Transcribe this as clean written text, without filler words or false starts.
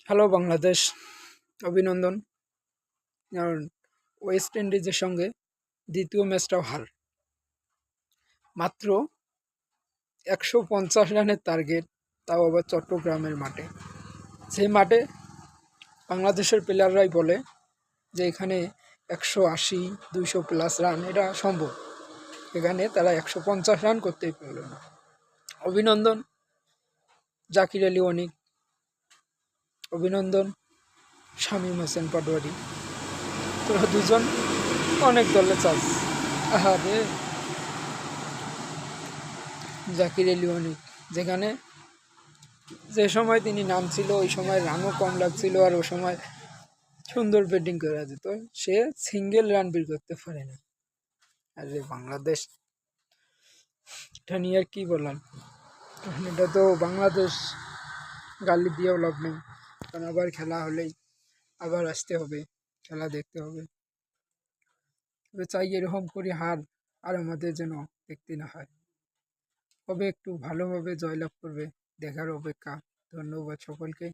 Hello Bangladesh, অভিনন্দন। কারণ West ইন্ডিজের সঙ্গে দ্বিতীয় ম্যাচটাও হার। মাত্র ১৫০ রানের টার্গেট, তাও আবার চট্টগ্রামের মাঠে। সেই মাঠে বাংলাদেশের প্লেয়াররাই বলে যে এখানে ১৮০, ২০০+ রান এটা সম্ভব। এখানে তারা ১৫০ রান করতেই পারল না। অভিনন্দন জাকির আলী অনিক, অভিনন্দন শামীম হোসেন পাটোয়ারি। তোরা দুজন অনেক দলে চাস। আহারে জাকির আলী অনিক, যেখানে যে সময় তিনি নাম ছিল ওই সময় রানও কম লাগছিল, আর ওই সময় সুন্দর ব্যাটিং করা যেত, সে সিঙ্গেল রান বের করতে পারে না। আরে বাংলাদেশ, এটা নিয়ে আর কি বলার। এটা তো বাংলাদেশ, গালি দিয়েও লাভ নেই, কারণ আবার খেলা হলেই আবার আসতে হবে, খেলা দেখতে হবে। তবে চাই এরকম করে হার আর আমাদের যেন দেখতে না হয়। কবে একটু ভালোভাবে জয়লাভ করবে দেখার অপেক্ষা। ধন্যবাদ সকলকে।